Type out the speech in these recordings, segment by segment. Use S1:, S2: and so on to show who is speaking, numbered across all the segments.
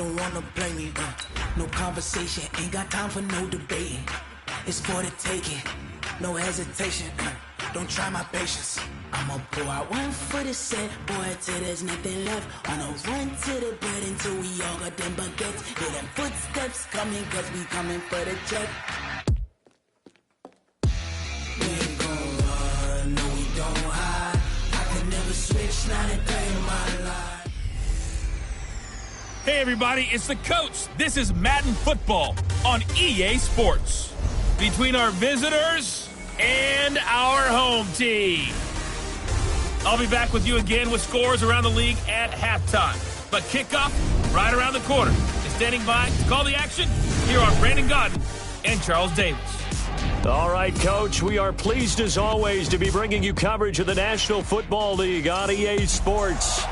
S1: don't wanna blame me. No conversation, ain't got time for no debating. It's for the taking, no hesitation. Don't try my patience. I'ma pull out one for the set, boy, till there's nothing left. On a run to the bed until we all got them baguettes. Hear them footsteps coming, cause we coming for the check. We ain't gon' run, no we don't hide. I could never switch, not a day in my life.
S2: Hey everybody, it's the coach. This is Madden Football on EA Sports. Between our visitors and our home team. I'll be back with you again with scores around the league at halftime. But kickoff right around the corner. And standing by to call the action, here are Brandon Godden and Charles Davis.
S3: All right, Coach, we are pleased as always to be bringing you coverage of the National Football League on EA Sports.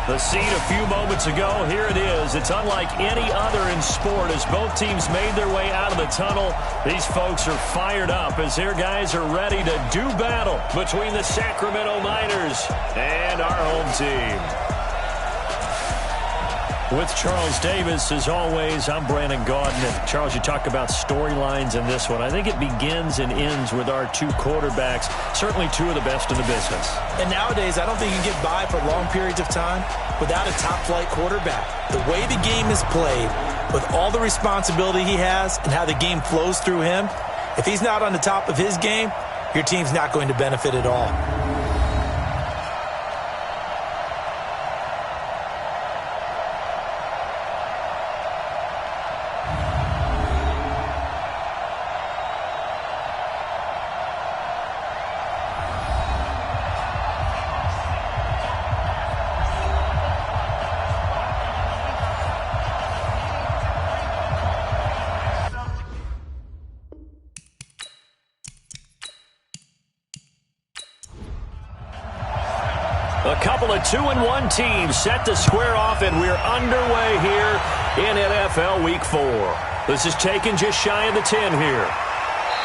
S3: The scene a few moments ago, here it is. It's unlike any other in sport as both teams made their way out of the tunnel. These folks are fired up as their guys are ready to do battle between the Sacramento Miners and our home team. With Charles Davis, as always, I'm Brandon Godden. And Charles, you talk about storylines in this one. I think it begins and ends with our two quarterbacks, certainly two of the best in the business.
S4: And nowadays, I don't think you can get by for long periods of time without a top-flight quarterback. The way the game is played, with all the responsibility he has and how the game flows through him, if he's not on the top of his game, your team's not going to benefit at all.
S3: A couple of 2-1 teams set to square off, and we're underway here in NFL Week 4. This is taken just shy of the 10 here.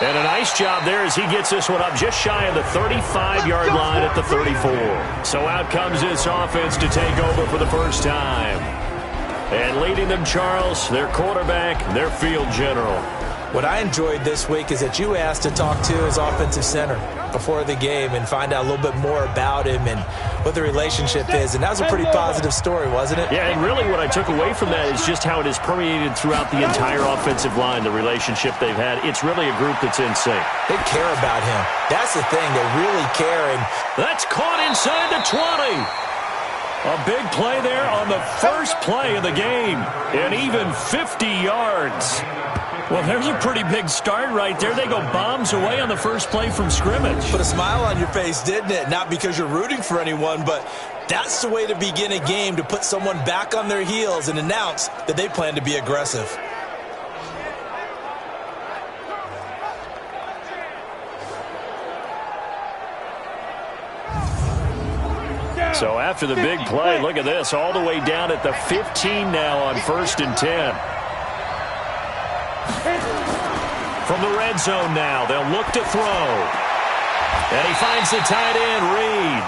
S3: And a nice job there as he gets this one up just shy of the 35-yard line at the 34. So out comes this offense to take over for the first time. And leading them, Charles, their quarterback, their field general.
S4: What I enjoyed this week is that you asked to talk to his offensive center before the game and find out a little bit more about him and what the relationship is. And that was a pretty positive story, wasn't it?
S3: Yeah, and really what I took away from that is just how it has permeated throughout the entire offensive line, the relationship they've had. It's really a group that's in sync.
S4: They care about him. That's the thing. They really care. And
S3: that's caught inside the 20. A big play there on the first play of the game. And even 50 yards. Well, there's a pretty big start right there. They go bombs away on the first play from scrimmage.
S4: Put a smile on your face, didn't it? Not because you're rooting for anyone, but that's the way to begin a game, to put someone back on their heels and announce that they plan to be aggressive.
S3: So after the big play, look at this, all the way down at the 15 now on 1st and 10. From the red zone now, they'll look to throw. And he finds the tight end, Reed.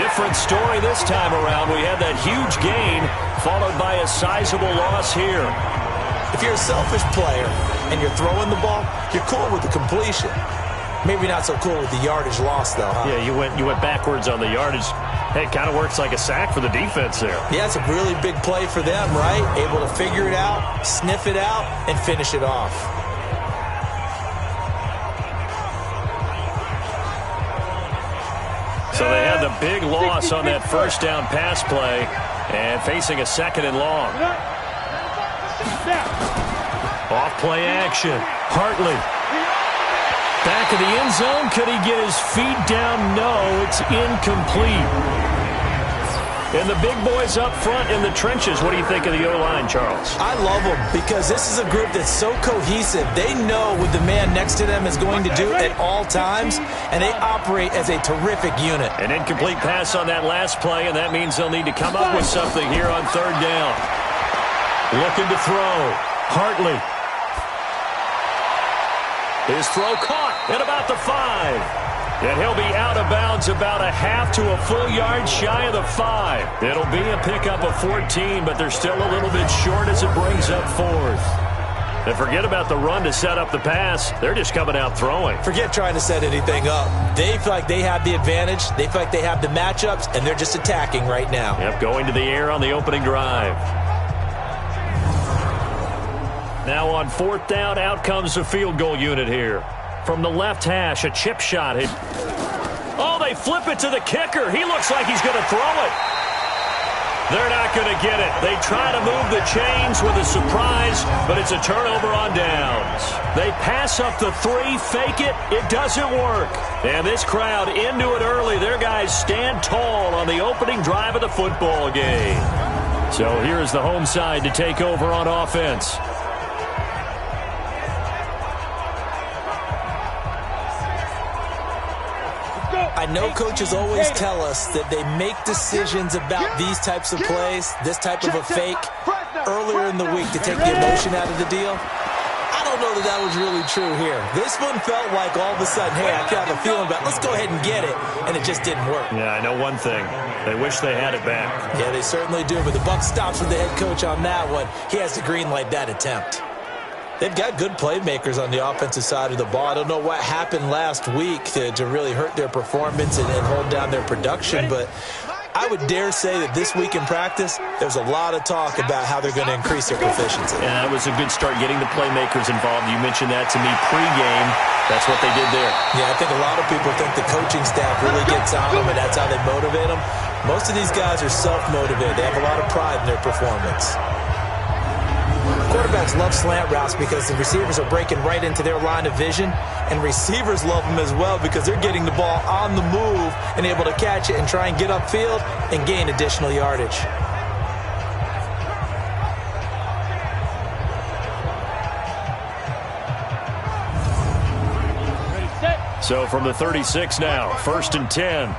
S3: Different story this time around. We had that huge gain followed by a sizable loss here.
S4: If you're a selfish player and you're throwing the ball, you're cool with the completion. Maybe not so cool with the yardage loss, though, huh?
S3: Yeah, you went backwards on the yardage. Hey, it kind of works like a sack for the defense there.
S4: Yeah, it's a really big play for them, right? Able to figure it out, sniff it out, and finish it off.
S3: So they had the big loss on that first down pass play and facing a 2nd and long. Off play action. Hartley. Back of the end zone. Could he get his feet down? No, it's incomplete. And the big boys up front in the trenches. What do you think of the O-line, Charles?
S4: I love them because this is a group that's so cohesive. They know what the man next to them is going to do at all times, and they operate as a terrific unit.
S3: An incomplete pass on that last play, and that means they'll need to come up with something here on 3rd down. Looking to throw. Hartley. His throw caught at about the 5. And he'll be out of bounds about a half to a full yard shy of the 5. It'll be a pickup of 14, but they're still a little bit short as it brings up 4th. And forget about the run to set up the pass. They're just coming out throwing.
S4: Forget trying to set anything up. They feel like they have the advantage. They feel like they have the matchups, and they're just attacking right now.
S3: Yep, going to the air on the opening drive. Now on 4th down, out comes the field goal unit here. From the left hash, a chip shot. Oh, they flip it to the kicker. He looks like he's going to throw it. They're not going to get it. They try to move the chains with a surprise, but it's a turnover on downs. They pass up the 3, fake it. It doesn't work. And this crowd into it early. Their guys stand tall on the opening drive of the football game. So here's the home side to take over on offense.
S4: I know coaches always tell us that they make decisions about these types of plays, this type of a fake, earlier in the week to take the emotion out of the deal. I don't know that was really true here. This one felt like all of a sudden, hey, I have a feeling about let's go ahead and get it, and it just didn't work.
S3: Yeah, I know one thing. They wish they had it back.
S4: Yeah, they certainly do, but the buck stops with the head coach on that one. He has to greenlight that attempt. They've got good playmakers on the offensive side of the ball. I don't know what happened last week to really hurt their performance and hold down their production, but I would dare say that this week in practice, there's a lot of talk about how they're going to increase their proficiency.
S3: Yeah, that was a good start, getting the playmakers involved. You mentioned that to me pregame. That's what they did there.
S4: Yeah, I think a lot of people think the coaching staff really gets on them, and that's how they motivate them. Most of these guys are self-motivated. They have a lot of pride in their performance. Quarterbacks love slant routes because the receivers are breaking right into their line of vision, and receivers love them as well because they're getting the ball on the move and able to catch it and try and get upfield and gain additional yardage.
S3: So from the 36 now, 1st and 10.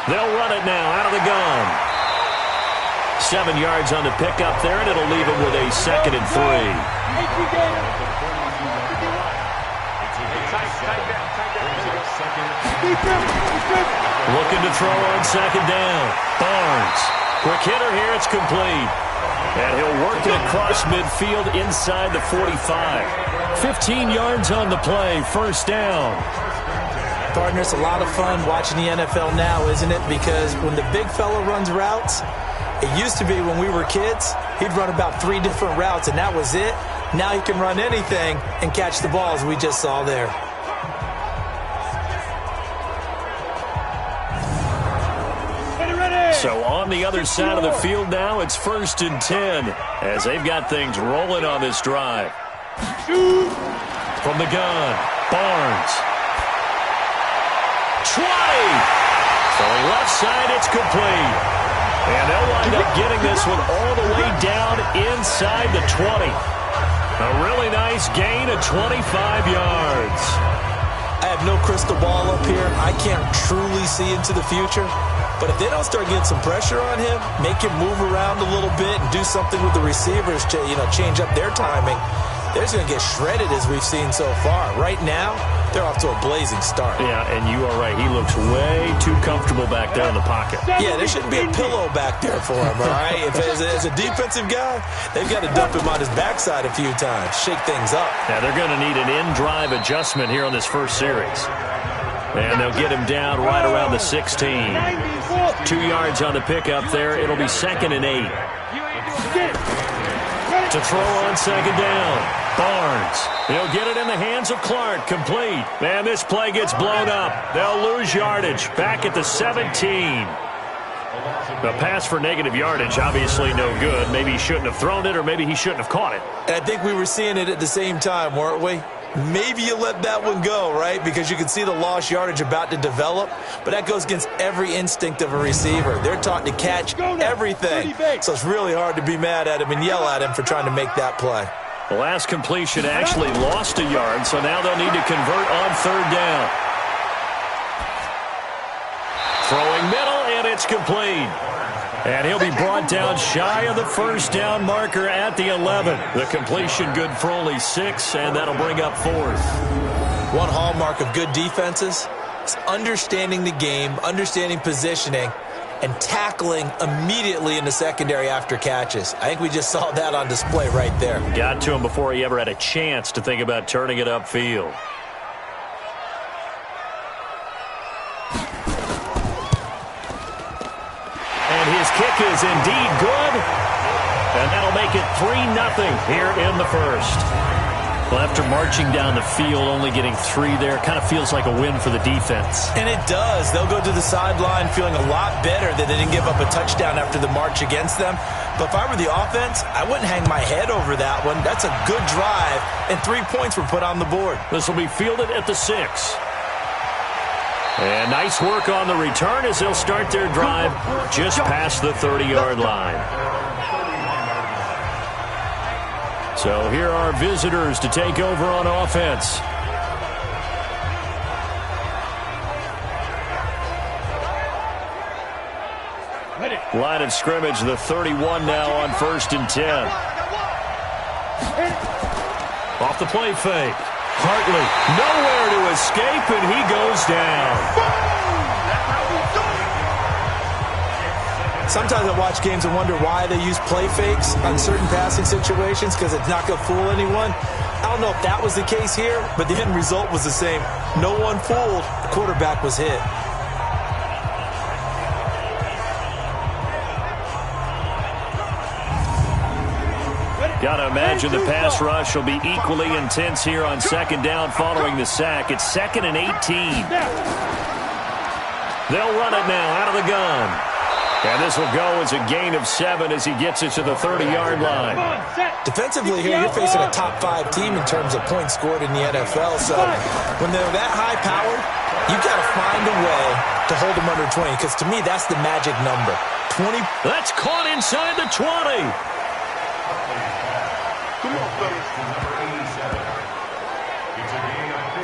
S3: They'll run it now out of the gun. 7 yards on the pickup there, and it'll leave him with a 2nd and 3. Looking to throw on 2nd down. Barnes. Quick hitter here, it's complete. And he'll work it across midfield inside the 45. 15 yards on the play, 1st down.
S4: Partner, it's a lot of fun watching the NFL now, isn't it? Because when the big fella runs routes, it used to be when we were kids, he'd run about 3 different routes, and that was it. Now he can run anything and catch the balls we just saw there.
S3: So on the other side of the field now, it's 1st and 10 as they've got things rolling on this drive. From the gun, Barnes. 20! Throwing left side, it's complete. And they'll wind up getting this one all the way down inside the 20. A really nice gain of 25 yards.
S4: I have no crystal ball up here. I can't truly see into the future. But if they don't start getting some pressure on him, make him move around a little bit and do something with the receivers to, change up their timing, they're just going to get shredded as we've seen so far. Right now, they're off to a blazing start.
S3: Yeah, and you are right. He looks way too comfortable back there in the pocket.
S4: Yeah, there shouldn't be a pillow back there for him, all right? If as a defensive guy, they've got to dump him on his backside a few times, shake things up.
S3: Yeah, they're going to need an in-drive adjustment here on this first series. And they'll get him down right around the 16. 2 yards on the pickup there. It'll be 2nd and 8. To throw on 2nd down. Barnes. He'll get it in the hands of Clark. Complete. And this play gets blown up. They'll lose yardage. Back at the 17. The pass for negative yardage, obviously no good. Maybe he shouldn't have thrown it, or maybe he shouldn't have caught it.
S4: And I think we were seeing it at the same time, weren't we? Maybe you let that one go, right? Because you can see the lost yardage about to develop. But that goes against every instinct of a receiver. They're taught to catch everything. So it's really hard to be mad at him and yell at him for trying to make that play.
S3: The last completion actually lost a yard, so now they'll need to convert on 3rd down. Throwing middle, and it's complete. And he'll be brought down shy of the first down marker at the 11. The completion good for only 6, and that'll bring up 4th.
S4: One hallmark of good defenses is understanding the game, understanding positioning, and tackling immediately in the secondary after catches. I think we just saw that on display right there.
S3: Got to him before he ever had a chance to think about turning it upfield. And his kick is indeed good. And that'll make it 3-0 here in the first. Well, after marching down the field, only getting 3 there, kind of feels like a win for the defense.
S4: And it does. They'll go to the sideline feeling a lot better that they didn't give up a touchdown after the march against them. But if I were the offense, I wouldn't hang my head over that one. That's a good drive, and 3 points were put on the board.
S3: This will be fielded at the 6. And nice work on the return as they'll start their drive just past the 30-yard line. So here are visitors to take over on offense. Line of scrimmage, the 31 now on 1st and 10. Off the play fake. Hartley, nowhere to escape, and he goes down.
S4: Sometimes I watch games and wonder why they use play fakes on certain passing situations, because it's not going to fool anyone. I don't know if that was the case here, but the end result was the same. No one fooled. The quarterback was hit.
S3: Got to imagine the pass rush will be equally intense here on 2nd down following the sack. It's 2nd and 18. They'll run it now out of the gun. And this will go as a gain of 7 as he gets it to the 30-yard line.
S4: Defensively here, you're facing a top 5 team in terms of points scored in the NFL. So when they're that high-powered, you've got to find a way to hold them under 20, because to me, that's the magic number. 20.
S3: That's caught inside the 20.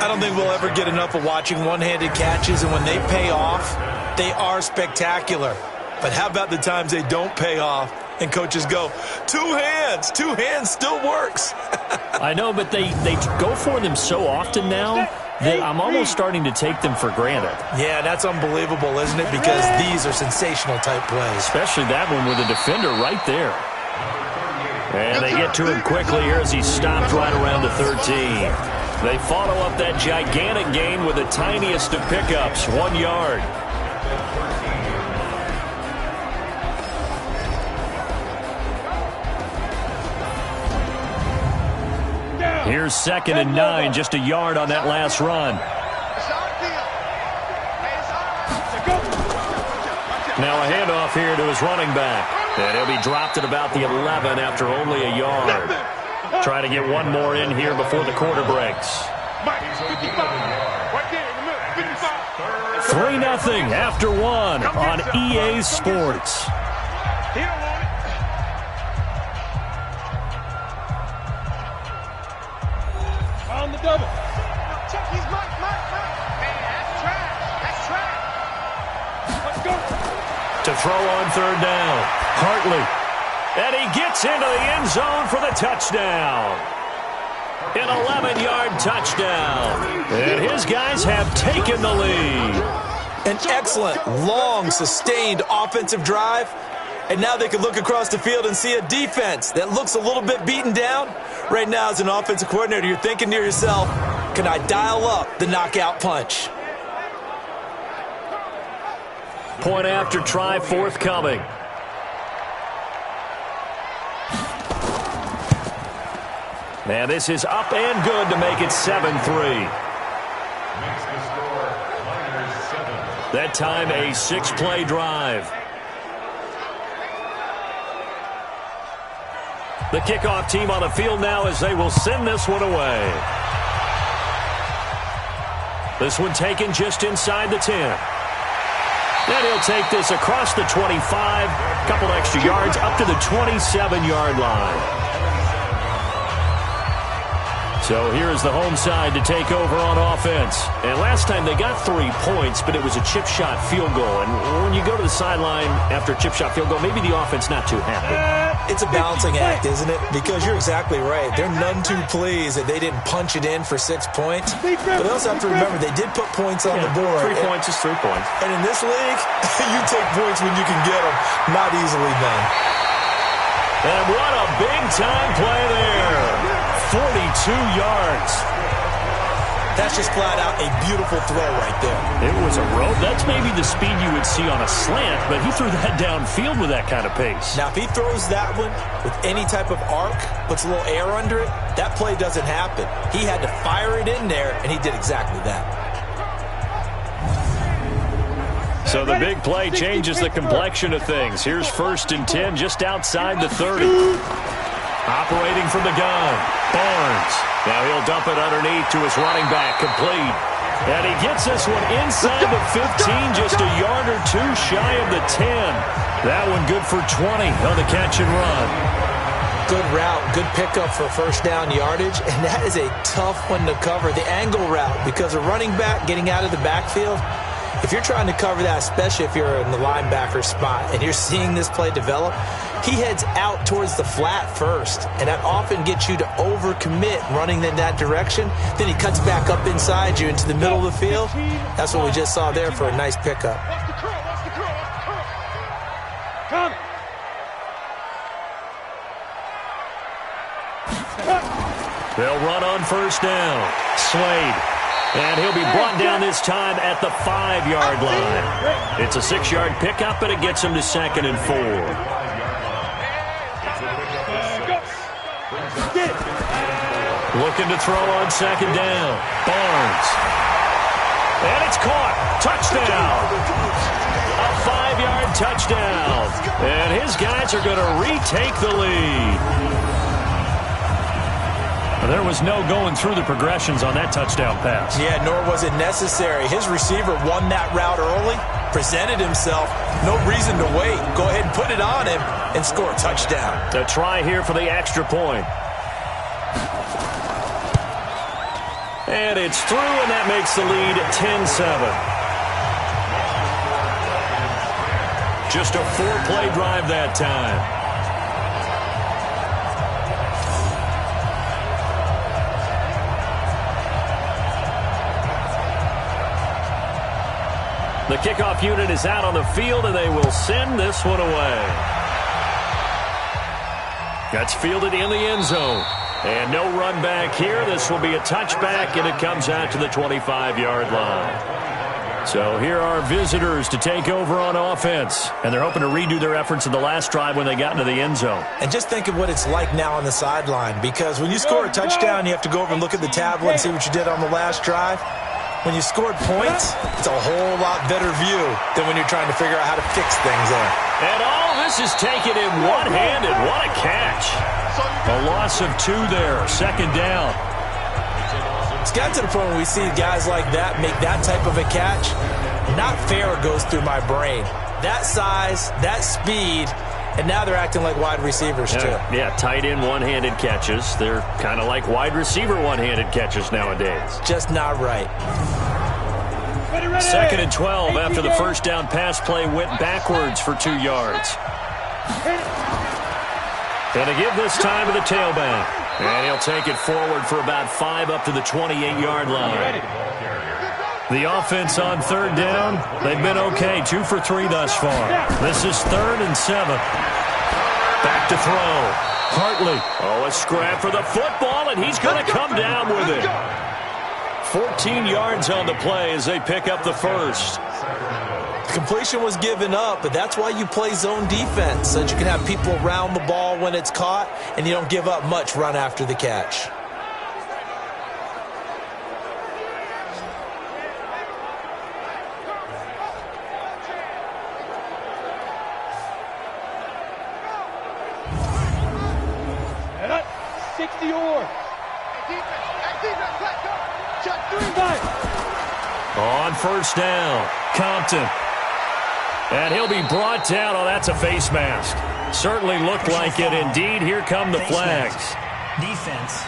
S4: I don't think we'll ever get enough of watching one-handed catches, and when they pay off, they are spectacular. But how about the times they don't pay off and coaches go, 2 hands still works.
S3: I know, but they go for them so often now that I'm almost starting to take them for granted.
S4: Yeah, that's unbelievable, isn't it? Because these are sensational type plays.
S3: Especially that one with the defender right there. And they get to him quickly here as he stopped right around the 13. They follow up that gigantic gain with the tiniest of pickups, 1 yard. Here's 2nd and 9, just a yard on that last run. Now a handoff here to his running back. And he'll be dropped at about the 11 after only a yard. Try to get one more in here before the quarter breaks. 3-0 after 1 on EA Sports.
S5: On the double. Let's go.
S3: To throw on 3rd down. Hartley. And he gets into the end zone for the touchdown. An 11-yard touchdown. And his guys have taken the lead.
S4: An excellent, long, sustained offensive drive. And now they can look across the field and see a defense that looks a little bit beaten down. Right now, as an offensive coordinator, you're thinking to yourself, can I dial up the knockout punch?
S3: Point after try forthcoming. And this is up and good to make it 7-3. That time a 6-play drive. The kickoff team on the field now as they will send this one away. This one taken just inside the 10. Then he'll take this across the 25, couple extra yards up to the 27-yard line. So here's the home side to take over on offense. And last time they got 3 points, but it was a chip shot field goal. And when you go to the sideline after a chip shot field goal, maybe the offense not too happy.
S4: It's a balancing act, isn't it? Because you're exactly right. They're none too pleased that they didn't punch it in for 6 points. But they also have to remember they did put points on the board.
S3: 3 points is 3 points.
S4: And in this league, you take points when you can get them. Not easily done.
S3: And what a big-time play there. 42 yards.
S4: That's just flat out a beautiful throw right there.
S3: It was a rope. That's maybe the speed you would see on a slant, but he threw that downfield with that kind of pace.
S4: Now, if he throws that one with any type of arc, puts a little air under it, that play doesn't happen. He had to fire it in there, and he did exactly that.
S3: So the big play changes the complexion of things. Here's 1st and 10 just outside the 30. Operating from the gun, Barnes. Now he'll dump it underneath to his running back, complete. And he gets this one inside the 15, just a yard or 2 shy of the 10. That one good for 20 on the catch and run.
S4: Good route, good pickup for first down yardage, and that is a tough one to cover. The angle route, because a running back getting out of the backfield, if you're trying to cover that, especially if you're in the linebacker spot and you're seeing this play develop, he heads out towards the flat first, and that often gets you to overcommit running in that direction. Then he cuts back up inside you into the middle of the field. That's what we just saw there for a nice pickup.
S5: Come.
S3: They'll run on first down. Slade. And he'll be brought down this time at the 5-yard line. It's a 6-yard pickup, but it gets him to 2nd and 4. Looking to throw on 2nd down. Barnes. And it's caught. Touchdown. A 5-yard touchdown. And his guys are going to retake the lead. There was no going through the progressions on that touchdown pass.
S4: Yeah, nor was it necessary. His receiver won that route early, presented himself. No reason to wait. Go ahead and put it on him and score a touchdown.
S3: A try here for the extra point. And it's through, and that makes the lead 10-7. Just a 4-play drive that time. The kickoff unit is out on the field, and they will send this one away. That's fielded in the end zone. And no run back here. This will be a touchback, and it comes out to the 25-yard line. So here are visitors to take over on offense. And they're hoping to redo their efforts in the last drive when they got into the end zone.
S4: And just think of what it's like now on the sideline. Because when you score a touchdown, you have to go over and look at the tablet and see what you did on the last drive. When you scored points, it's a whole lot better view than when you're trying to figure out how to fix things there.
S3: And all this is taken in one-handed. What a catch. A loss of 2 there. 2nd down.
S4: It's gotten to the point where we see guys like that make that type of a catch. Not fair goes through my brain. That size, that speed, and now they're acting like wide receivers too.
S3: Yeah, tight end one-handed catches. They're kind of like wide receiver one-handed catches nowadays.
S4: Just not right.
S3: 2nd and 12 after the first down pass play went backwards for 2 yards. And to give this time to the tailback. And he'll take it forward for about 5 up to the 28-yard line. The offense on 3rd down, they've been okay. 2 for 3 thus far. This is 3rd and 7. Back to throw. Hartley. Oh, a scrap for the football, and he's going to come down with it. 14 yards on the play as they pick up the first.
S4: Completion was given up, but that's why you play zone defense, so that you can have people around the ball when it's caught, and you don't give up much run after the catch.
S3: On first down, Compton. And he'll be brought down. Oh, that's a face mask. Certainly looked like it. Indeed, here come the flags.
S1: Defense.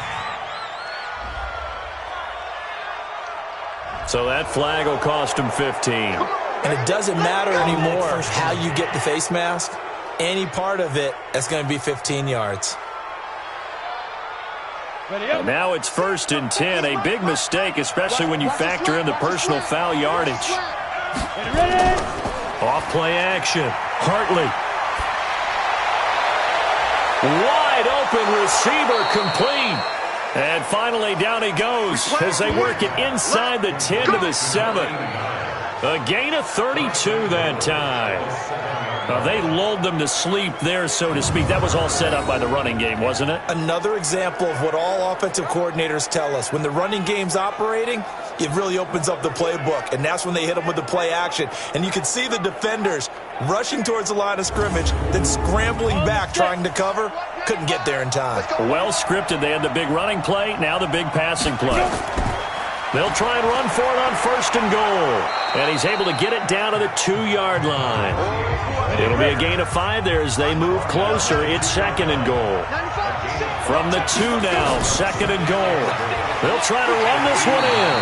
S3: So that flag will cost him 15.
S4: And it doesn't matter anymore how you get the face mask. Any part of it is going to be 15 yards.
S3: And now it's 1st and 10. A big mistake, especially when you factor in the personal foul yardage. Off play action. Hartley. Wide open receiver complete. And finally down he goes as they work it inside the 10 to the 7. A gain of 32 that time. They lulled them to sleep there, so to speak. That was all set up by the running game, wasn't it?
S4: Another example of what all offensive coordinators tell us. When the running game's operating, it really opens up the playbook, and that's when they hit them with the play action. And you can see the defenders rushing towards the line of scrimmage, then scrambling back trying to cover. Couldn't get there in time.
S3: Well scripted. They had the big running play, now the big passing play. They'll try and run for it on 1st and goal. And he's able to get it down to the 2-yard line. It'll be a gain of 5 there as they move closer. It's 2nd and goal. From the 2 now, 2nd and goal. They'll try to run this one in.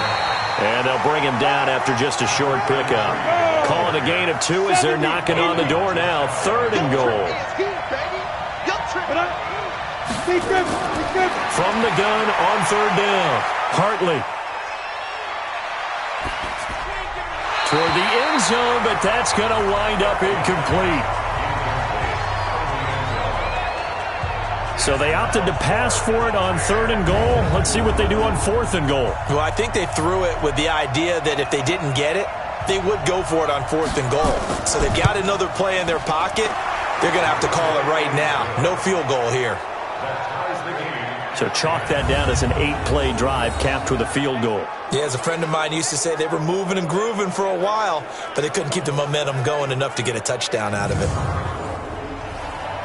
S3: And they'll bring him down after just a short pickup. Calling a gain of 2 as they're knocking on the door now. 3rd and goal. From the gun on 3rd down. Hartley. Toward the end zone, but that's going to wind up incomplete. So they opted to pass for it on 3rd and goal. Let's see what they do on 4th and goal.
S4: Well, I think they threw it with the idea that if they didn't get it, they would go for it on 4th and goal. So they've got another play in their pocket. They're going to have to call it right now. No field goal here.
S3: So chalk that down as an 8-play drive capped with a field goal.
S4: Yeah, as a friend of mine used to say, they were moving and grooving for a while, but they couldn't keep the momentum going enough to get a touchdown out of it.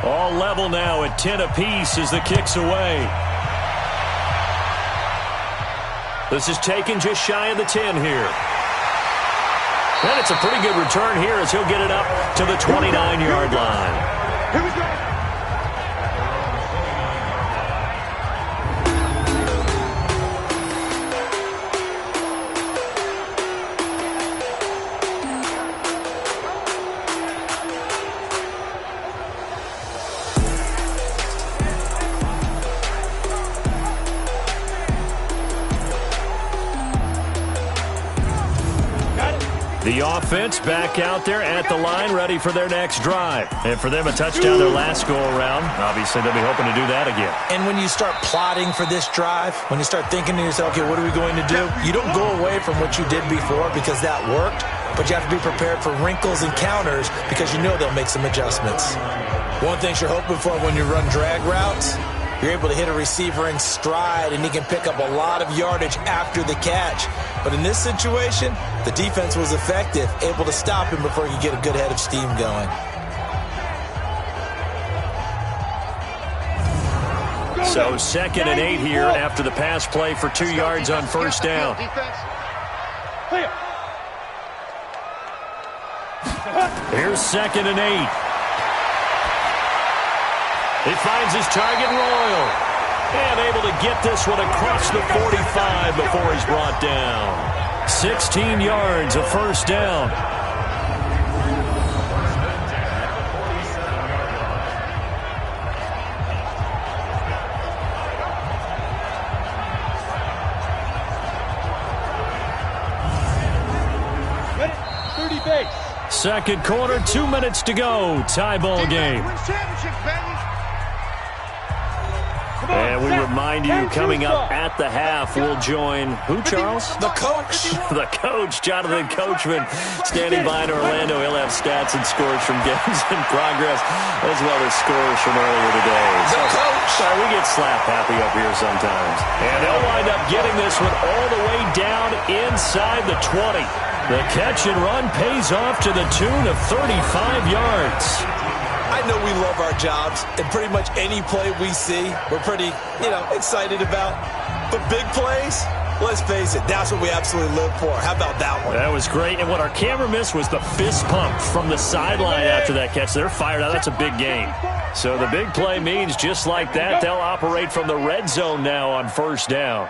S3: All level now at 10 apiece as the kick's away. This is taken just shy of the 10 here. And it's a pretty good return here as he'll get it up to the 29-yard line.
S5: Here we go.
S3: The offense back out there at the line, ready for their next drive. And for them, a touchdown their last go-around. Obviously, they'll be hoping to do that again.
S4: And when you start plotting for this drive, when you start thinking to yourself, okay, what are we going to do? You don't go away from what you did before because that worked, but you have to be prepared for wrinkles and counters because you know they'll make some adjustments. One thing you're hoping for when you run drag routes, you're able to hit a receiver in stride, and he can pick up a lot of yardage after the catch. But in this situation, the defense was effective, able to stop him before he could get a good head of steam going.
S3: So 2nd and 8 here after the pass play for 2 yards on 1st down. Here's 2nd and 8. He finds his target, Royal, and able to get this one across the 45 before he's brought down. 16 yards, a 1st down.
S5: Ready? 30 base.
S3: Second quarter, 2 minutes to go. Tie ball game. And we remind you, coming up at the half, we'll join who, Charles?
S4: The coach.
S3: The coach, Jonathan Coachman, standing by in Orlando. He'll have stats and scores from games in progress, as well as scores from earlier today.
S4: The coach.
S3: Sorry, we get slap happy up here sometimes. And they'll wind up getting this one all the way down inside the 20. The catch and run pays off to the tune of 35 yards.
S4: I know we love our jobs, and pretty much any play we see, we're pretty, excited about. But big plays, let's face it, that's what we absolutely live for. How about that one?
S3: That was great, and what our camera missed was the fist pump from the sideline after that catch. They're fired out. That's a big game. So the big play means just like that, they'll operate from the red zone now on 1st down.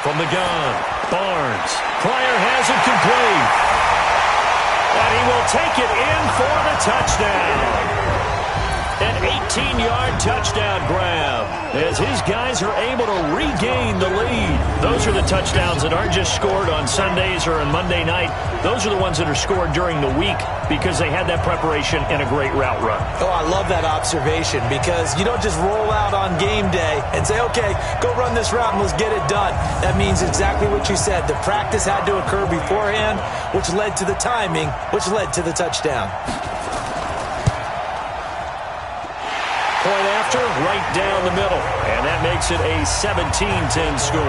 S3: From the gun, Barnes. Pryor has it complete. And he will take it in for the touchdown. An 18-yard touchdown grab as his guys are able to regain the lead. Those are the touchdowns that aren't just scored on Sundays or on Monday night. Those are the ones that are scored during the week because they had that preparation and a great route run.
S4: Oh, I love that observation because you don't just roll out on game day and say, okay, go run this route and let's get it done. That means exactly what you said. The practice had to occur beforehand, which led to the timing, which led to the touchdown.
S3: Point after, right down the middle. And that makes it a 17-10 score.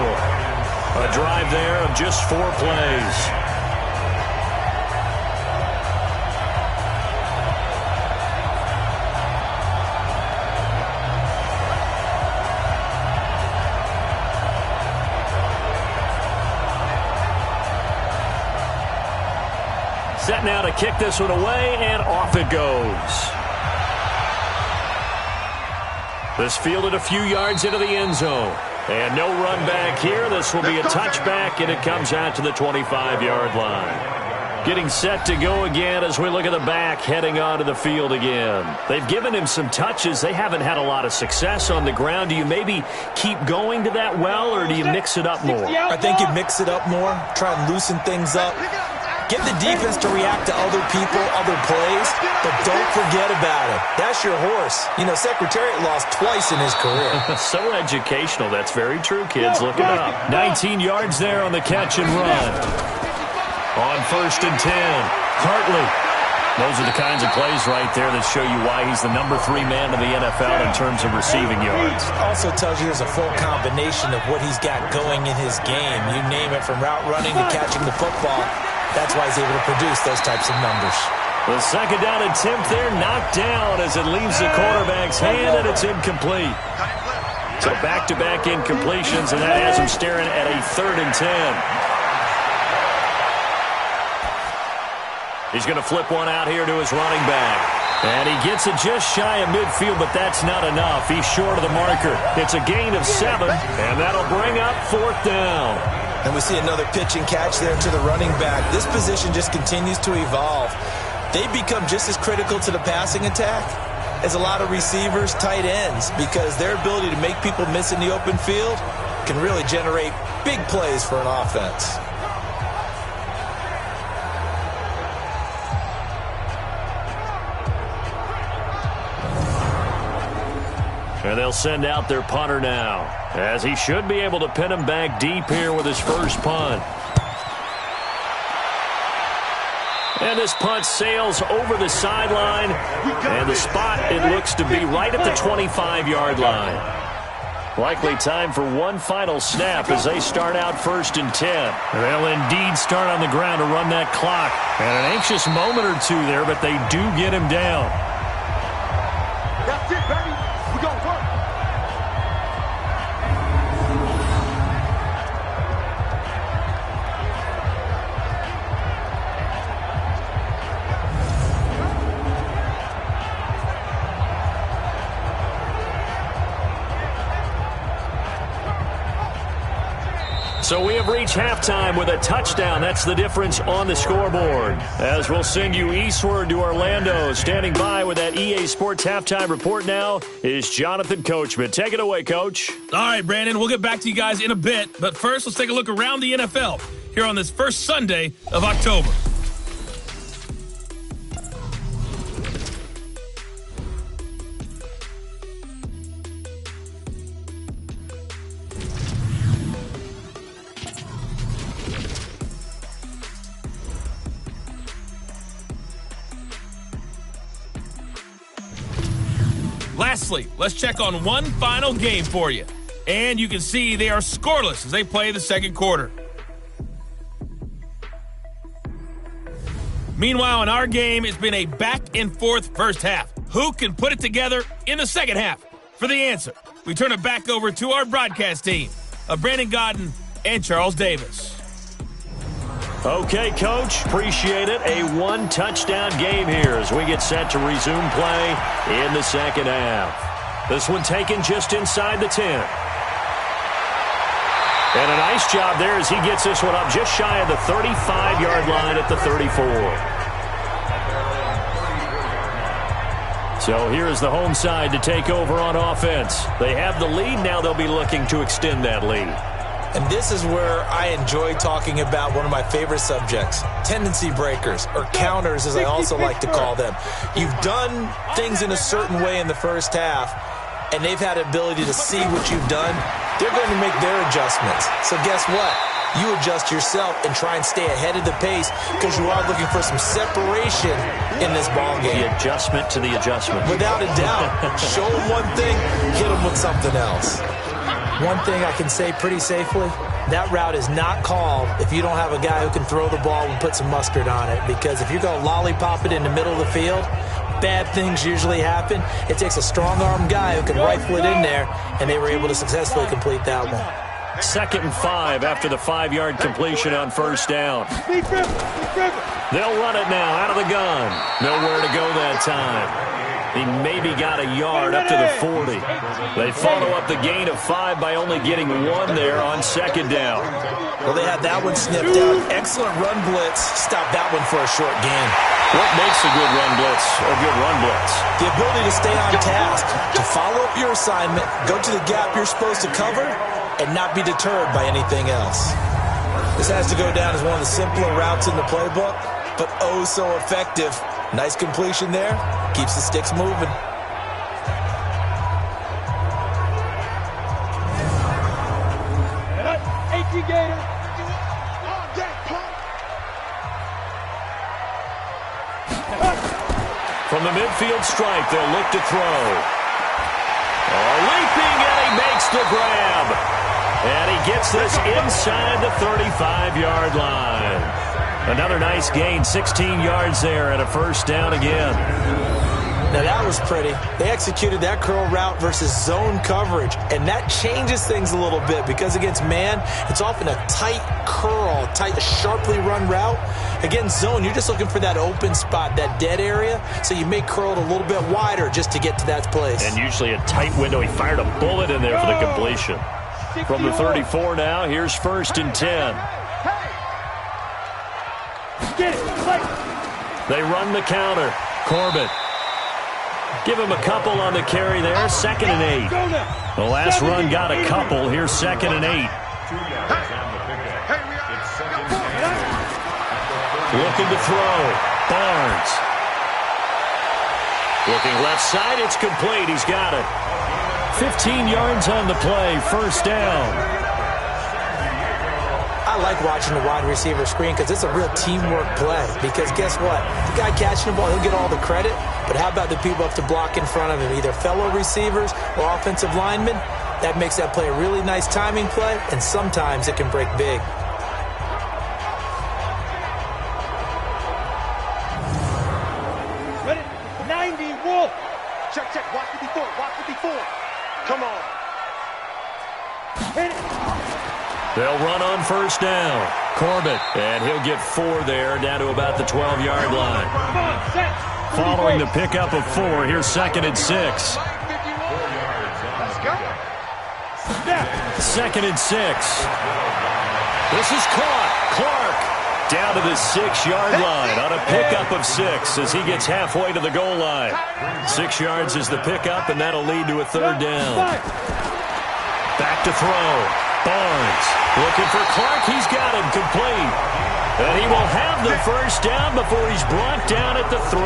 S3: A drive there of just 4 plays. Set now to kick this one away, and off it goes. This fielded a few yards into the end zone. And no run back here. This will be a touchback, and it comes out to the 25-yard line. Getting set to go again as we look at the back heading onto the field again. They've given him some touches. They haven't had a lot of success on the ground. Do you maybe keep going to that well, or do you mix it up more?
S4: I think you mix it up more, try and loosen things up. Get the defense to react to other people, other plays, but don't forget about it. That's your horse. You know, Secretariat lost twice in his career.
S3: So educational. That's very true, kids. Look it up. 19 yards there on the catch and run. On 1st and 10, Hartley. Those are the kinds of plays right there that show you why he's the number 3 man in the NFL in terms of receiving yards.
S4: Also tells you there's a full combination of what he's got going in his game. You name it, from route running to catching the football. That's why he's able to produce those types of numbers.
S3: The second down attempt there knocked down as it leaves the quarterback's hand, and it's incomplete. So back-to-back incompletions, and that has him staring at a 3rd and 10. He's going to flip one out here to his running back. And he gets it just shy of midfield, but that's not enough. He's short of the marker. It's a gain of 7, and that'll bring up 4th down.
S4: And we see another pitch and catch there to the running back. This position just continues to evolve. They become just as critical to the passing attack as a lot of receivers, tight ends, because their ability to make people miss in the open field can really generate big plays for an offense.
S3: And they'll send out their punter now, as he should be able to pin him back deep here with his first punt. And this punt sails over the sideline, and the spot, it looks to be right at the 25-yard line. Likely time for one final snap as they start out 1st and 10. They'll indeed start on the ground to run that clock. And an anxious moment or two there, but they do get him down.
S5: That's it, baby. We gon' work.
S3: So we have reached halftime with a touchdown. That's the difference on the scoreboard. As we'll send you eastward to Orlando. Standing by with that EA Sports halftime report now is Jonathan Coachman. Take it away, Coach.
S2: All right, Brandon, we'll get back to you guys in a bit. But first, let's take a look around the NFL here on this first Sunday of October. Lastly, let's check on one final game for you. And you can see they are scoreless as they play the second quarter. Meanwhile, in our game, it's been a back-and-forth first half. Who can put it together in the second half? For the answer, we turn it back over to our broadcast team of Brandon Godden and Charles Davis.
S3: Okay, Coach, appreciate it. A one-touchdown game here as we get set to resume play in the second half. This one taken just inside the 10. And a nice job there as he gets this one up just shy of the 35-yard line at the 34. So here is the home side to take over on offense. They have the lead. Now they'll be looking to extend that lead.
S4: And this is where I enjoy talking about one of my favorite subjects, tendency breakers, or counters as I also like to call them. You've done things in a certain way in the first half, and they've had the ability to see what you've done. They're going to make their adjustments. So guess what? You adjust yourself and try and stay ahead of the pace because you are looking for some separation in this ball game.
S3: The adjustment to the adjustment.
S4: Without a doubt. Show them one thing, hit them with something else. One thing I can say pretty safely, that route is not called if you don't have a guy who can throw the ball and put some mustard on it. Because if you're going to lollipop it in the middle of the field, bad things usually happen. It takes a strong-arm guy who can rifle it in there, and they were able to successfully complete that one.
S3: 2nd and 5 after the 5-yard completion on first down. They'll run it now out of the gun. Nowhere to go that time. He maybe got a yard up to the 40. They follow up the gain of 5 by only getting 1 there on 2nd down.
S4: Well, they had that one snipped out. Excellent run blitz. Stop that one for a short gain.
S3: What makes a good run blitz a good run blitz?
S4: The ability to stay on task, to follow up your assignment, go to the gap you're supposed to cover, and not be deterred by anything else. This has to go down as one of the simpler routes in the playbook, but oh so effective. Nice completion there. Keeps the sticks moving.
S3: From the midfield stripe, they'll look to throw. Leaping, and he makes the grab. And he gets this inside the 35-yard line. Another nice gain, 16 yards there, and a first down again.
S4: Now that was pretty. They executed that curl route versus zone coverage, and that changes things a little bit because against man, it's often a tight curl, tight, sharply run route. Against zone, you're just looking for that open spot, that dead area, so you may curl it a little bit wider just to get to that place.
S3: And usually a tight window. He fired a bullet in there for the completion. From the 34 now, here's 1st and 10. They run the counter. Corbett. Give him a couple on the carry there. 2nd and 8. The last run got a couple. Here's 2nd and 8. Looking to throw. Barnes. Looking left side. It's complete. He's got it. 15 yards on the play. First down.
S4: I like watching the wide receiver screen because it's a real teamwork play. Because guess what? The guy catching the ball, he'll get all the credit. But how about the people up to block in front of him, either fellow receivers or offensive linemen? That makes that play a really nice timing play, and sometimes it can break big.
S5: Ready? 90, Wolf. Check, check. Watch it before. Watch it before. Come on. Hit it.
S3: They'll run on first down. Corbett, and he'll get 4 there, down to about the 12-yard line. Following the pickup of 4, here's 2nd and 6. 2nd and 6. This is caught. Clark down to the 6-yard line on a pickup of 6 as he gets halfway to the goal line. 6 yards is the pickup, and that'll lead to a 3rd down. Back to throw. Barnes looking for Clark. He's got him complete. And he will have the first down before he's brought down at the 3.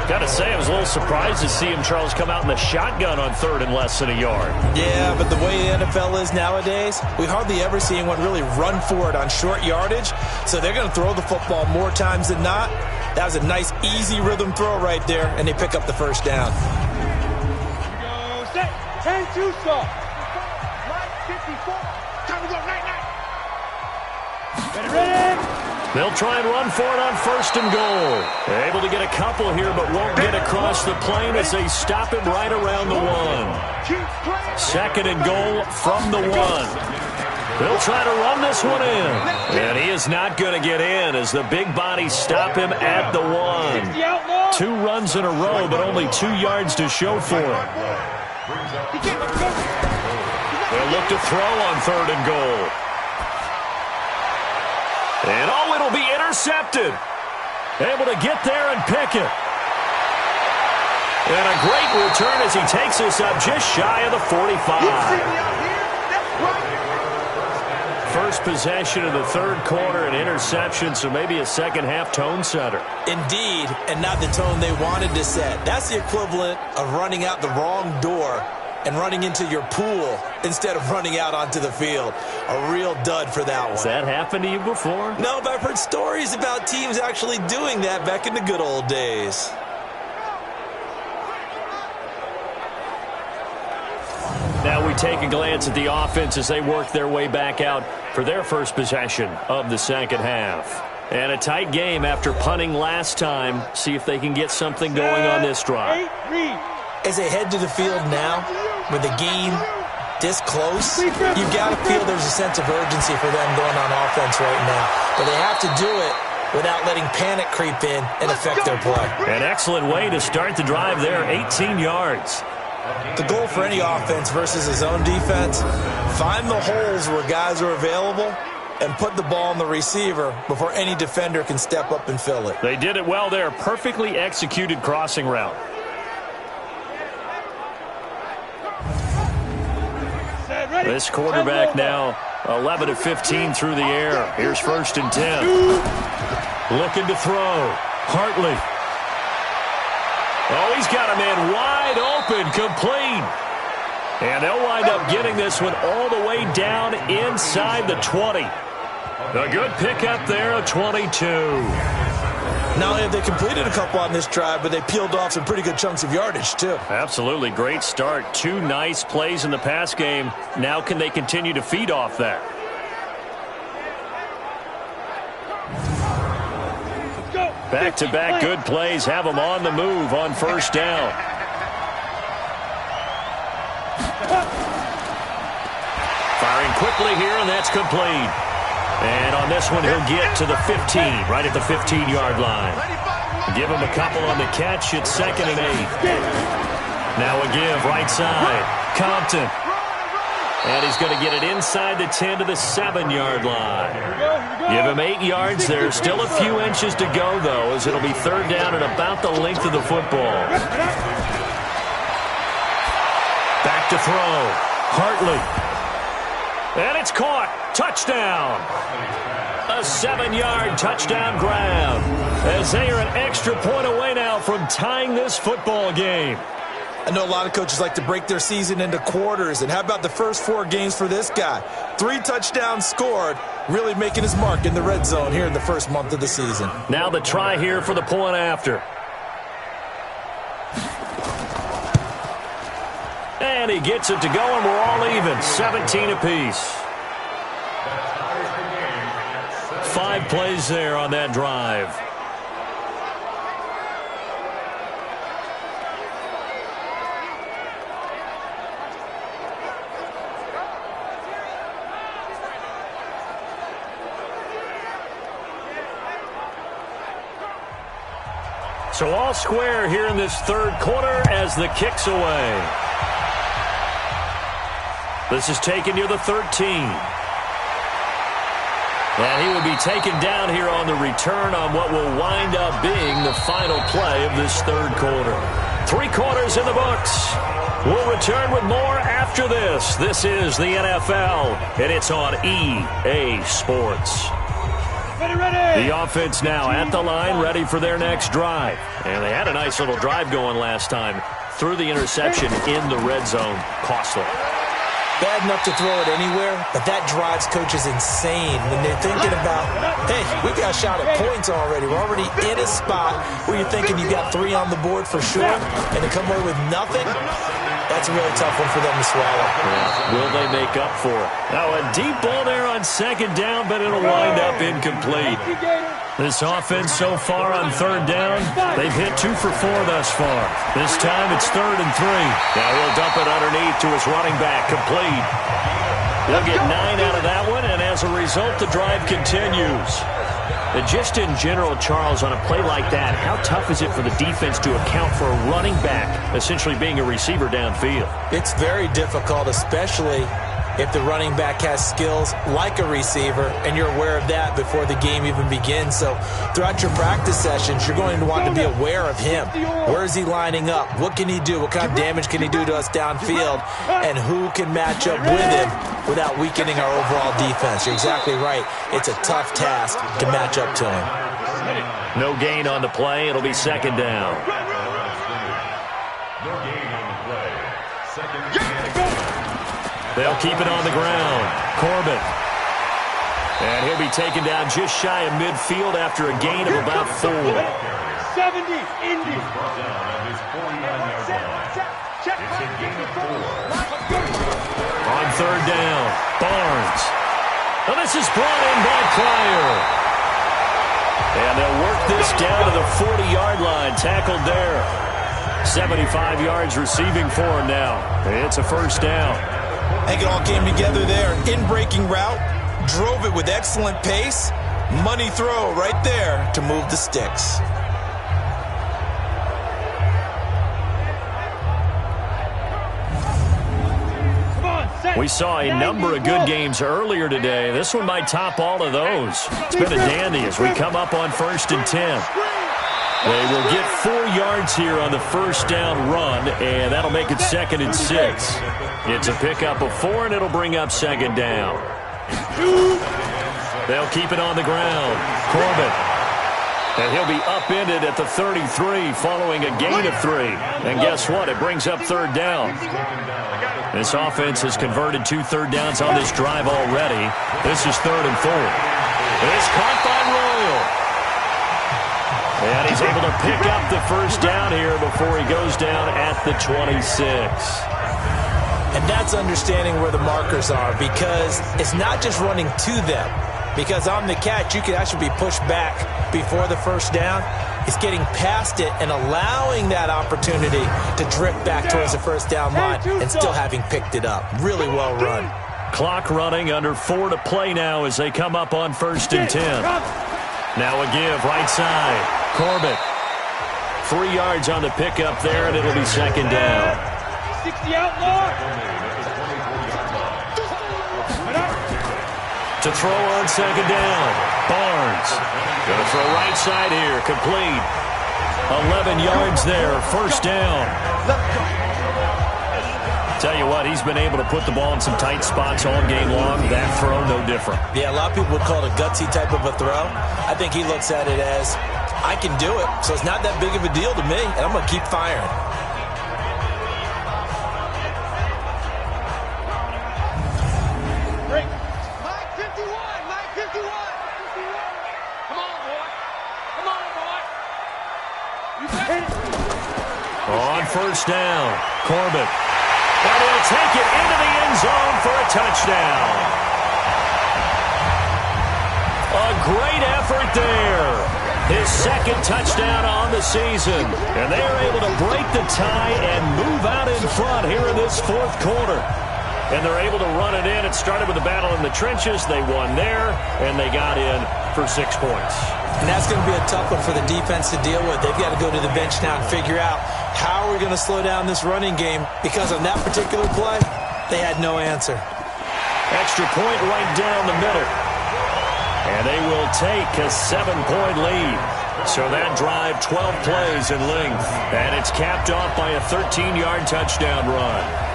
S3: Got to say, I was a little surprised to see him, Charles, come out in the shotgun on 3rd and less than a yard.
S4: Yeah, but the way the NFL is nowadays, we hardly ever see anyone really run for it on short yardage. So they're going to throw the football more times than not. That was a nice, easy rhythm throw right there, and they pick up the first down.
S5: Go, set, 10-2 stop. 54. Time to go, night. Ready.
S3: They'll try and run for it on 1st and goal. They're able to get a couple here, but won't get across the plane as they stop him right around the 1. 2nd and goal from the 1. They'll try to run this one in. And he is not going to get in as the big bodies stop him at the 1. 2 runs in a row, but only 2 yards to show for it. They'll look to throw on 3rd and goal. And it'll be intercepted. Able to get there and pick it. And a great return as he takes us up just shy of the 45. First possession of the 3rd quarter, an interception, so maybe a second-half tone setter.
S4: Indeed, and not the tone they wanted to set. That's the equivalent of running out the wrong door and running into your pool instead of running out onto the field. A real dud for that one.
S3: Has that happened to you before?
S4: No, but I've heard stories about teams actually doing that back in the good old days.
S3: Now we take a glance at the offense as they work their way back out for their first possession of the second half. And a tight game after punting last time. See if they can get something going on this drive.
S4: As they head to the field now, with the game this close, you've got to feel there's a sense of urgency for them going on offense right now. But they have to do it without letting panic creep in and affect their play.
S3: An excellent way to start the drive there, 18 yards.
S4: The goal for any offense versus his own defense, find the holes where guys are available and put the ball on the receiver before any defender can step up and fill it.
S3: They did it well there. Perfectly executed crossing route. This quarterback now 11 of 15 through the air. Here's 1st and 10. Looking to throw. Hartley. Oh, he's got a man wide open, complete. And they'll wind up getting this one all the way down inside the 20. A good pickup there, a 22.
S4: Not only have they completed a couple on this drive, but they peeled off some pretty good chunks of yardage, too.
S3: Absolutely. Great start. 2 nice plays in the pass game. Now can they continue to feed off that? Back-to-back good plays have them on the move on 1st down. Firing quickly here, and that's complete. And on this one, he'll get to the 15, right at the 15-yard line. Give him a couple on the catch. It's 2nd and 8. Now a give, right side. Compton. And he's going to get it inside the 10 to the 7-yard line. Give him 8 yards there. Still a few inches to go, though, as it'll be 3rd down and about the length of the football. Back to throw. Hartley. And it's caught. Touchdown. A 7-yard touchdown grab, as they are an extra point away now from tying this football game.
S4: I know a lot of coaches like to break their season into quarters, and how about the first 4 games for this guy? 3 touchdowns scored, really making his mark in the red zone here in the first month of the season.
S3: Now the try here for the point after. And he gets it to go, and we're all even, 17 apiece. 5 plays there on that drive. So all square here in this 3rd quarter as the kick's away. This is taken near the 13. And he will be taken down here on the return on what will wind up being the final play of this 3rd quarter. 3 quarters in the books. We'll return with more after this. This is the NFL, and it's on EA Sports. The offense now at the line, ready for their next drive. And they had a nice little drive going last time. Threw the interception in the red zone. Costly.
S4: Bad enough to throw it anywhere, but that drives coaches insane when they're thinking about, hey, we've got a shot at points already. We're already in a spot where you're thinking you got 3 on the board for sure, and to come away with nothing, that's a really tough one for them to swallow.
S3: Yeah. Will they make up for it? Now a deep ball there on 2nd down, but it'll wind up incomplete. This offense so far on 3rd down, they've hit 2 for 4 thus far. This time it's 3rd and 3. Now he'll dump it underneath to his running back, complete. They'll get 9 out of that one, and as a result, the drive continues. And just in general, Charles, on a play like that, how tough is it for the defense to account for a running back essentially being a receiver downfield?
S4: It's very difficult, especially if the running back has skills like a receiver, and you're aware of that before the game even begins. So throughout your practice sessions, you're going to want to be aware of him. Where is he lining up? What can he do? What kind of damage can he do to us downfield? And who can match up with him without weakening our overall defense? You're exactly right. It's a tough task to match up to him.
S3: No gain on the play. It'll be second down. They'll keep it on the ground. Corbett. And he'll be taken down just shy of midfield after a gain of about 4.
S5: 70, Indy.
S3: On third down, Barnes. Well, this is brought in by Pryor. And they'll work this down to the 40-yard line. Tackled there. 75 yards receiving for him now. It's a first down.
S4: I think it all came together there. In-breaking route, drove it with excellent pace. Money throw right there to move the sticks.
S3: We saw a number of good games earlier today. This one might top all of those. It's been a dandy as we come up on 1st and 10. They will get 4 yards here on the first down run, and that'll make it 2nd and 6. It's a pickup of 4, and it'll bring up 2nd down. They'll keep it on the ground. Corbett. And he'll be upended at the 33 following a gain of 3. And guess what? It brings up 3rd down. This offense has converted 2 third downs on this drive already. This is 3rd and 4. It's caught by Royal. And he's able to pick up the first down here before he goes down at the 26.
S4: And that's understanding where the markers are, because it's not just running to them. Because on the catch, you can actually be pushed back before the first down. It's getting past it and allowing that opportunity to drift back towards the first down line and still having picked it up. Really well run.
S3: Clock running, under 4 to play now as they come up on 1st and 10. Now a give, right side. Corbett. 3 yards on the pickup there, and it'll be 2nd down.
S5: 60 outlaw.
S3: To throw on 2nd down. Barnes. Going to throw right side here. Complete. 11 yards there. First down. Tell you what, he's been able to put the ball in some tight spots all game long. That throw, no different.
S4: Yeah, a lot of people would call it a gutsy type of a throw. I think he looks at it as, I can do it, so it's not that big of a deal to me, and I'm going to keep firing.
S3: On first down, Corbett. And he'll take it into the end zone for a touchdown. A great effort there. His 2nd touchdown on the season. And they are able to break the tie and move out in front here in this 4th quarter. And they're able to run it in. It started with a battle in the trenches. They won there, and they got in for 6 points.
S4: And that's going to be a tough one for the defense to deal with. They've got to go to the bench now and figure out how are we going to slow down this running game, because on that particular play, they had no answer.
S3: Extra point right down the middle. And they will take a 7-point lead. So that drive, 12 plays in length. And it's capped off by a 13-yard touchdown run.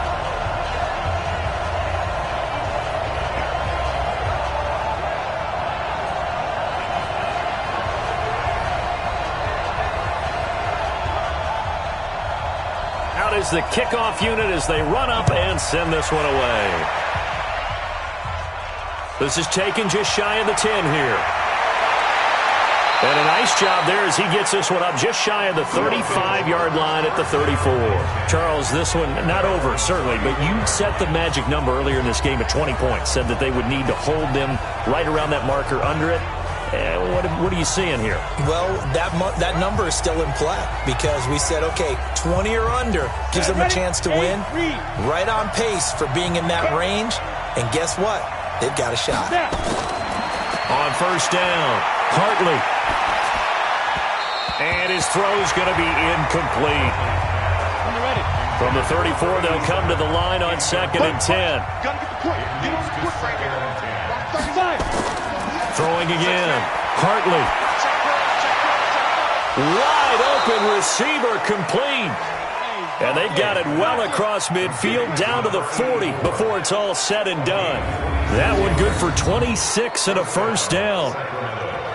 S3: Is the kickoff unit as they run up and send this one away. This is taken just shy of the 10 here. And a nice job there as he gets this one up just shy of the 35-yard line at the 34. Charles, this one not over, certainly, but you set the magic number earlier in this game at 20 points, said that they would need to hold them right around that marker under it. What are you seeing here?
S4: Well, that number is still in play, because we said, okay, 20 or under gives them a chance to win. Right on pace for being in that range. And guess what? They've got a shot.
S3: On first down, Hartley. And his throw is going to be incomplete. From the 34, they'll come to the line on 2nd and 10.
S5: Gotta get the point. Get on the foot right here.
S3: Throwing again. Hartley. Wide open receiver, complete. And they've got it well across midfield down to the 40 before it's all said and done. That one good for 26 and a first down.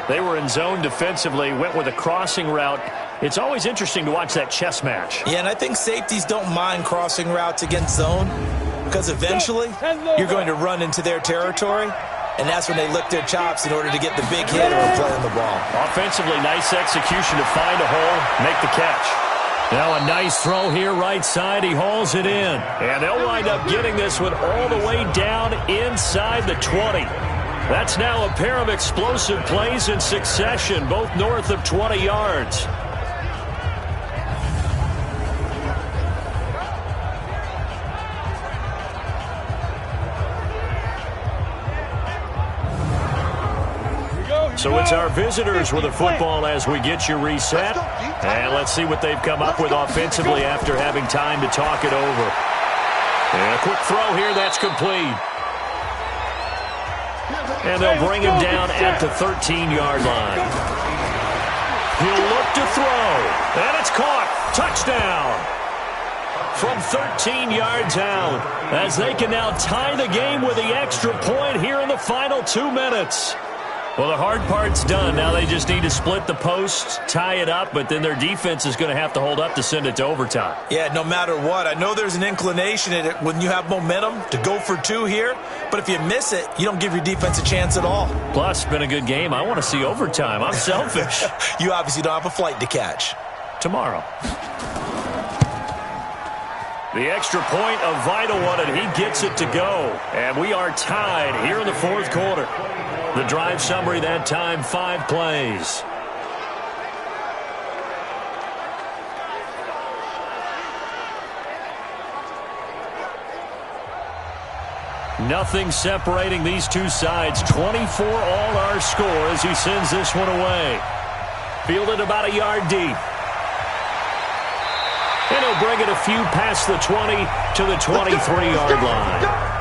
S3: They were in zone defensively, went with a crossing route. It's always interesting to watch that chess match.
S4: Yeah, and I think safeties don't mind crossing routes against zone because eventually you're going to run into their territory, and that's when they lick their chops in order to get the big hit or a play on the ball.
S3: Offensively, nice execution to find a hole, make the catch. Now a nice throw here right side. He hauls it in. And they'll wind up getting this one all the way down inside the 20. That's now a pair of explosive plays in succession, both north of 20 yards. So it's our visitors with the football as we get you reset. And let's see what they've come up with offensively after having time to talk it over. And a quick throw here, that's complete. And they'll bring him down at the 13-yard line. He'll look to throw. And it's caught. Touchdown. From 13 yards out, as they can now tie the game with the extra point here in the final 2 minutes. Well, the hard part's done. Now they just need to split the posts, tie it up, but then their defense is going to have to hold up to send it to overtime.
S4: Yeah, no matter what. I know there's an inclination in it when you have momentum to go for 2 here, but if you miss it, you don't give your defense a chance at all.
S3: Plus, it's been a good game. I want to see overtime. I'm selfish.
S4: You obviously don't have a flight to catch.
S3: Tomorrow. The extra point, a vital one, and he gets it to go. And we are tied here in the 4th quarter. The drive summary that time, 5 plays. Nothing separating these two sides. 24 all our score as he sends this one away. Fielded about a yard deep. And he'll bring it a few past the 20 to the 23-yard line.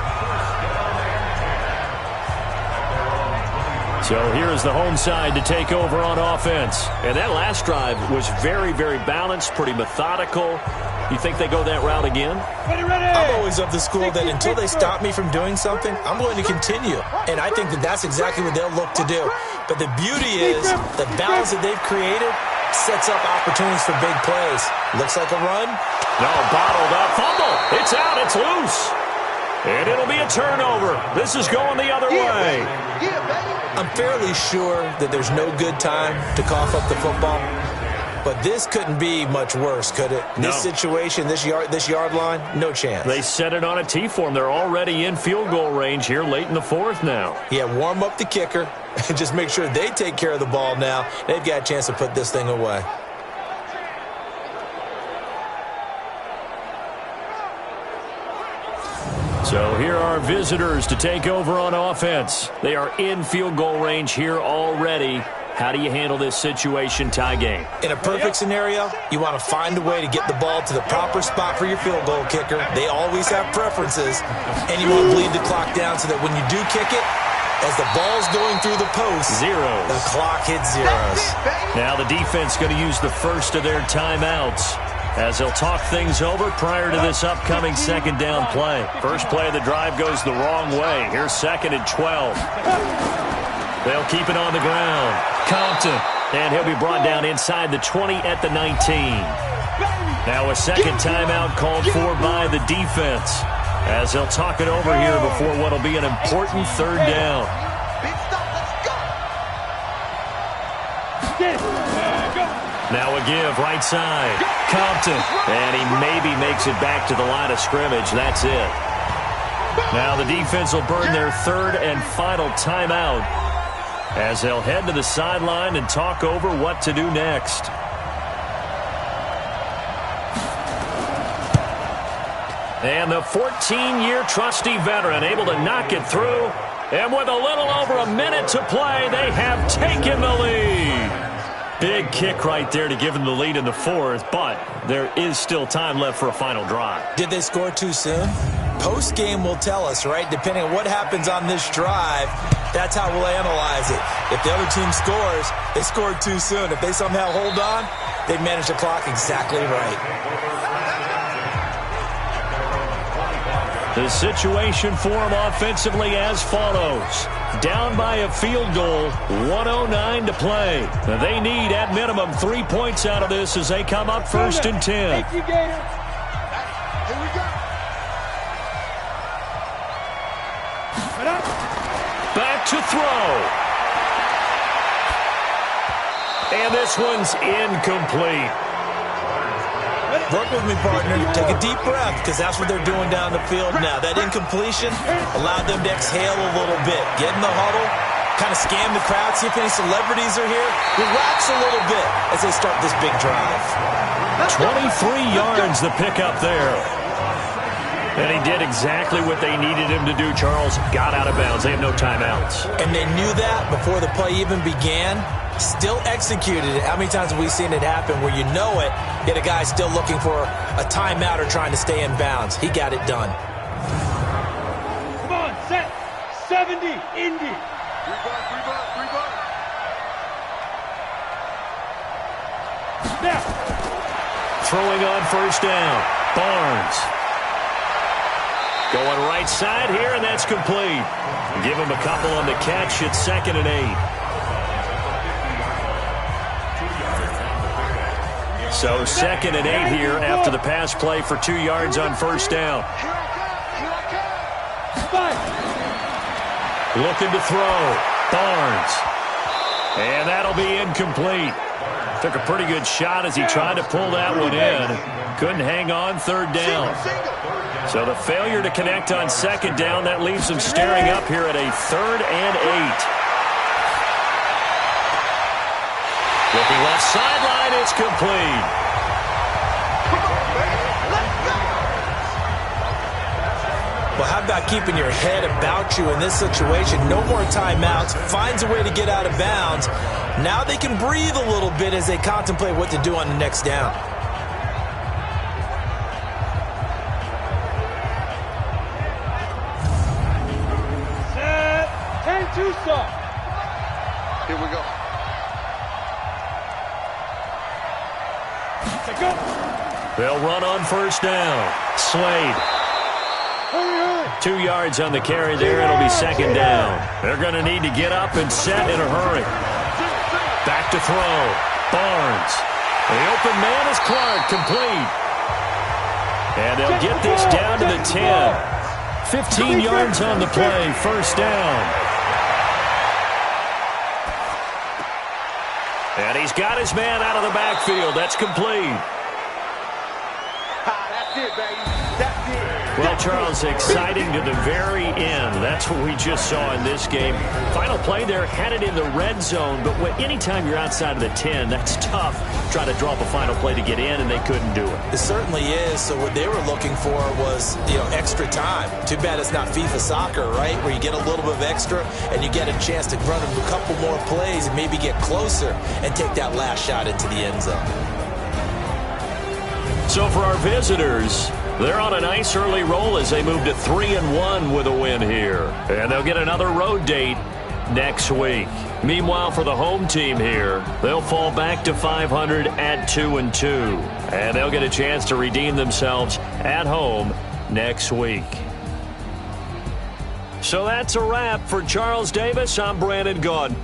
S3: So here is the home side to take over on offense. And that last drive was very, very balanced, pretty methodical. You think they go that route again?
S4: I'm always of the school that until they stop me from doing something, I'm going to continue. And I think that that's exactly what they'll look to do. But the beauty is the balance that they've created sets up opportunities for big plays. Looks like a run.
S3: No, bottled up. Fumble. It's out. It's loose. And it'll be a turnover. This is going the other way.
S4: I'm fairly sure that there's no good time to cough up the football. But this couldn't be much worse, could it?
S3: No.
S4: This situation, this yard line, no chance.
S3: They set it on a T-form. They're already in field goal range here late in the 4th now.
S4: Yeah, warm up the kicker and just make sure they take care of the ball now. They've got a chance to put this thing away.
S3: So here are visitors to take over on offense. They are in field goal range here already. How do you handle this situation, tie game?
S4: In a perfect scenario, you want to find a way to get the ball to the proper spot for your field goal kicker. They always have preferences. And you want to bleed the clock down so that when you do kick it, as the ball's going through the post,
S3: zeros.
S4: The clock hits zeros.
S3: Now the defense going to use the first of their timeouts as they'll talk things over prior to this upcoming 2nd down play. First play of the drive goes the wrong way. Here's 2nd and 12. They'll keep it on the ground. Compton. And he'll be brought down inside the 20 at the 19. Now a second timeout called for by the defense as they'll talk it over here before what will be an important 3rd down. Now a give right side. Compton. And he maybe makes it back to the line of scrimmage. That's it. Now the defense will burn their 3rd and final timeout as they'll head to the sideline and talk over what to do next. And the 14-year trusty veteran able to knock it through. And with a little over a minute to play, they have taken the lead. Big kick right there to give them the lead in the fourth, but there is still time left for a final drive.
S4: Did they score too soon? Post-game will tell us, right? Depending on what happens on this drive, that's how we'll analyze it. If the other team scores, they scored too soon. If they somehow hold on, they manage the clock exactly right.
S3: The situation for them offensively as follows. Down by a field goal, 1:09 to play. Now they need, at minimum, 3 points out of this as they come up 1st and 10.
S5: Here we go.
S3: Back to throw. And this one's incomplete.
S4: Work with me, partner. Take a deep breath, because that's what they're doing down the field now. That incompletion allowed them to exhale a little bit. Get in the huddle, kind of scan the crowd, see if any celebrities are here. Relax a little bit as they start this big drive.
S3: 23 yards the pickup there. And he did exactly what they needed him to do, Charles. Got out of bounds. They have no timeouts.
S4: And they knew that before the play even began. Still executed it. How many times have we seen it happen where you know it, yet a guy still looking for a timeout or trying to stay in bounds? He got it done.
S5: Come on, set. 70, Indy. Rebar. Snap.
S3: Throwing on 1st down. Barnes. Going right side here, and that's complete. Give him a couple on the catch. It's 2nd and 8. So 2nd and 8 here after the pass play for 2 yards on 1st down. Looking to throw. Barnes. And that'll be incomplete. Took a pretty good shot as he tried to pull that one in. Couldn't hang on 3rd down. So the failure to connect on 2nd down, that leaves them staring up here at a 3rd and 8. Looking left sideline, it's complete.
S4: Well, how about keeping your head about you in this situation? No more timeouts. Finds a way to get out of bounds. Now they can breathe a little bit as they contemplate what to do on the next down.
S5: Set. 10-2 stop.
S6: Here we go.
S5: Go.
S3: They'll run on 1st down. Slade. 2 yards on the carry there. It'll be 2nd down. They're going to need to get up and set in a hurry. Back to throw. Barnes. The open man is Clark. Complete. And they'll get this down to the 10. 15 yards on the play. 1st down. And he's got his man out of the backfield. That's complete.
S5: That's it, baby. That's it.
S3: Well, Charles, exciting to the very end. That's what we just saw in this game. Final play there, headed in the red zone. But anytime you're outside of the 10, that's tough. Try to draw up a final play to get in, and they couldn't do it.
S4: It certainly is. So what they were looking for was, extra time. Too bad it's not FIFA soccer, right? Where you get a little bit of extra, and you get a chance to run a couple more plays and maybe get closer and take that last shot into the end zone.
S3: So for our visitors, they're on a nice early roll as they move to 3-1 with a win here. And they'll get another road date next week. Meanwhile, for the home team here, they'll fall back to 500 at 2-2. And they'll get a chance to redeem themselves at home next week. So that's a wrap for Charles Davis. I'm Brandon Gaudin.